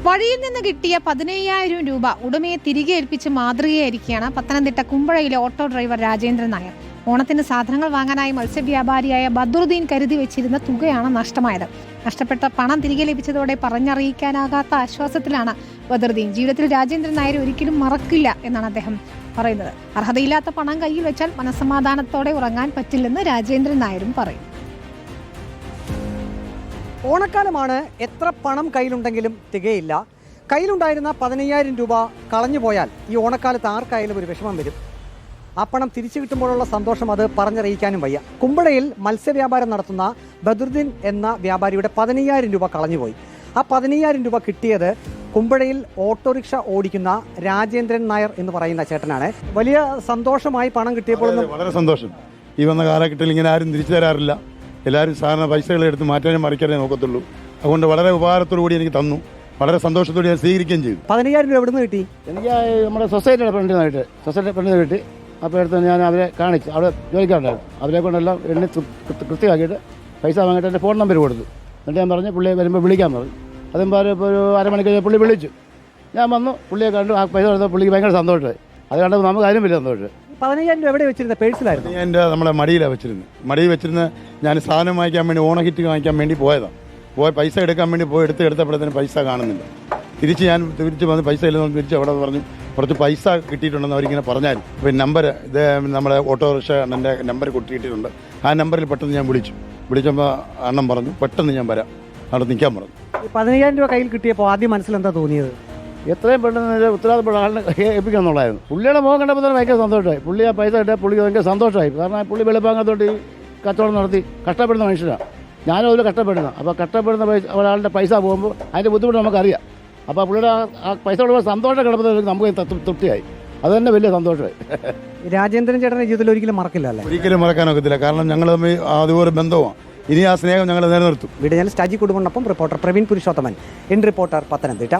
വഴിയിൽ നിന്ന് കിട്ടിയ 15,000 രൂപ ഉടമയെ തിരികെ ഏൽപ്പിച്ച് മാതൃകയായിരിക്കുകയാണ് പത്തനംതിട്ട കുമ്പഴയിലെ ഓട്ടോ ഡ്രൈവർ രാജേന്ദ്രൻ നായർ. ഓണത്തിന് സാധനങ്ങൾ വാങ്ങാനായി മത്സ്യവ്യാപാരിയായ ബദ്രുദ്ദീൻ കരുതി വെച്ചിരുന്ന തുകയാണ് നഷ്ടമായത്. നഷ്ടപ്പെട്ട പണം തിരികെ ലഭിച്ചതോടെ പറഞ്ഞറിയിക്കാനാകാത്ത ആശ്വാസത്തിലാണ് ബദ്രുദ്ദീൻ. ജീവിതത്തിൽ രാജേന്ദ്രൻ നായർ ഒരിക്കലും മറക്കില്ല എന്നാണ് അദ്ദേഹം പറയുന്നത്. അർഹതയില്ലാത്ത പണം കയ്യിൽ വെച്ചാൽ മനസ്സമാധാനത്തോടെ ഉറങ്ങാൻ പറ്റില്ലെന്ന് രാജേന്ദ്രൻ നായരും പറയും. ഓണക്കാലമാണ്, എത്ര പണം കയ്യിലുണ്ടെങ്കിലും തികയില്ല. കയ്യിലുണ്ടായിരുന്ന 15,000 രൂപ കളഞ്ഞു പോയാൽ ഈ ഓണക്കാലത്ത് ആർക്കായാലും ഒരു വിഷമം വരും. ആ പണം തിരിച്ചു കിട്ടുമ്പോഴുള്ള സന്തോഷം അത് പറഞ്ഞറിയിക്കാനും വയ്യ. കുമ്പഴയിൽ മത്സ്യവ്യാപാരം നടത്തുന്ന ബദ്രുദ്ദീൻ എന്ന വ്യാപാരിയുടെ 15,000 രൂപ കളഞ്ഞുപോയി. ആ 15,000 രൂപ കിട്ടിയത് കുമ്പഴയിൽ ഓട്ടോറിക്ഷ ഓടിക്കുന്ന രാജേന്ദ്രൻ നായർ എന്ന് പറയുന്ന ചേട്ടനാണ്. വലിയ സന്തോഷമായി പണം കിട്ടിയപ്പോൾ വളരെ സന്തോഷം. ഈ വന്ന കാലഘട്ടത്തിൽ ഇങ്ങനെ ആരും തിരിച്ചു തരാറില്ല. എല്ലാവരും സാധാരണ പൈസകൾ എടുത്ത് മാറ്റാനും മറിക്കാനേ നോക്കത്തുള്ളൂ. അതുകൊണ്ട് വളരെ ഉപകാരത്തോടു കൂടി എനിക്ക് തന്നു. വളരെ സന്തോഷത്തോടെ ഞാൻ സ്വീകരിക്കുകയും ചെയ്തു. 15,000 രൂപ എവിടെ നിന്ന് കിട്ടി? എനിക്ക് നമ്മുടെ സൊസൈറ്റിയുടെ ഫ്രണ്ടിൽ കിട്ടി. അപ്പോൾ എടുത്ത് ഞാൻ അവരെ കാണിച്ചു. അവിടെ ജോലിക്കാരുണ്ടായിരുന്നു. അവരെ കൊണ്ടെല്ലാം എണ്ണി കൃത്യമാക്കിയിട്ട് പൈസ വാങ്ങിയിട്ട് എൻ്റെ ഫോൺ നമ്പർ കൊടുത്തു. എന്നിട്ട് ഞാൻ പറഞ്ഞു പുള്ളിയെ വരുമ്പോൾ വിളിക്കാൻ പറഞ്ഞു. അതും ഇപ്പോൾ ഒരു അരമണിക്കൂർ പുള്ളി വിളിച്ചു. ഞാൻ വന്നു, പുള്ളിയെ കണ്ടു. ആ പൈസ കൊടുത്താൽ പുള്ളിക്ക് ഭയങ്കര സന്തോഷമായി. അത് കണ്ടപ്പോൾ നമുക്ക് അതിനും വലിയ സന്തോഷം. 15,000 രൂപ എവിടെ വെച്ചിരുന്നത്? പേഴ്സിലായിരുന്നു. എൻ്റെ നമ്മളെ മടിയിലാണ് വെച്ചിരുന്നത്. മടിയിൽ വെച്ചിരുന്ന് ഞാൻ സാധനം വാങ്ങിക്കാൻ വേണ്ടി, ഓണക്കിറ്റ് വാങ്ങിക്കാൻ വേണ്ടി പോയതാണ്. പൈസ എടുക്കാൻ വേണ്ടി എടുത്തപ്പോഴത്തേന് പൈസ കാണുന്നില്ല. തിരിച്ച് വന്ന് പൈസ ഇല്ലെന്ന് തിരിച്ച് അവിടെ പറഞ്ഞു കുറച്ച് പൈസ കിട്ടിയിട്ടുണ്ടെന്ന് അവരിങ്ങനെ പറഞ്ഞാൽ പിന്നെ നമ്പർ ഇത് നമ്മുടെ ഓട്ടോറിക്ഷ അണ്ണൻ്റെ നമ്പർ കിട്ടിയിട്ടുണ്ട്. ആ നമ്പറിൽ പെട്ടെന്ന് ഞാൻ വിളിച്ചപ്പോൾ അണ്ണൻ പറഞ്ഞു പെട്ടെന്ന് ഞാൻ വരാം, അവിടെ നിൽക്കാൻ പറഞ്ഞു. 15,000 രൂപ കയ്യിൽ കിട്ടിയപ്പോൾ ആദ്യം മനസ്സിൽ എന്താ തോന്നിയത്? എത്രയും പെട്ടെന്ന് ഉത്തരവാദിത്തപ്പെട്ട ആളിനെ ഏൽപ്പിക്കണം എന്നുള്ളതായിരുന്നു. പുള്ളിയുടെ മുഖം കണ്ടപ്പോൾ തന്നെ ഭയങ്കര സന്തോഷമായി. പുള്ളി ആ പൈസ കിട്ടിയാൽ പുള്ളിക്ക് ഭയങ്കര സന്തോഷമായി. കാരണം പുള്ളി വെളുപ്പാങ്ങത്തോട്ട് ഈ കച്ചവടം നടത്തി കഷ്ടപ്പെടുന്ന മനുഷ്യനാണ്. ഞാനും അതിൽ കഷ്ടപ്പെടുന്ന. അപ്പോൾ കഷ്ടപ്പെടുന്ന ഒരാളുടെ പൈസ പോകുമ്പോൾ അതിൻ്റെ ബുദ്ധിമുട്ട് നമുക്കറിയാം. അപ്പോൾ പുള്ളിയുടെ ആ പൈസ കൊടുക്കുമ്പോൾ സന്തോഷം കിടപ്പുന്നത് നമുക്ക് തൃപ്തിയായി. അത് തന്നെ വലിയ സന്തോഷമായി. രാജേന്ദ്രൻ ചേട്ടൻ്റെ ജീവിതത്തിൽ ഒരിക്കലും മറക്കില്ല അല്ലേ? ഒരിക്കലും മറക്കാനൊക്കത്തില്ല. കാരണം ഞങ്ങൾ തമ്മിൽ അതുപോലെ ബന്ധമാണ്. ഇനി ആ സ്നേഹം ഞങ്ങൾ നിലനിർത്തും. വീഡിയോ ജേർണലിസ്റ്റ് അജി കുടുംബനൊപ്പം reporter Praveen Purushothaman, in reporter Pathanamthitta.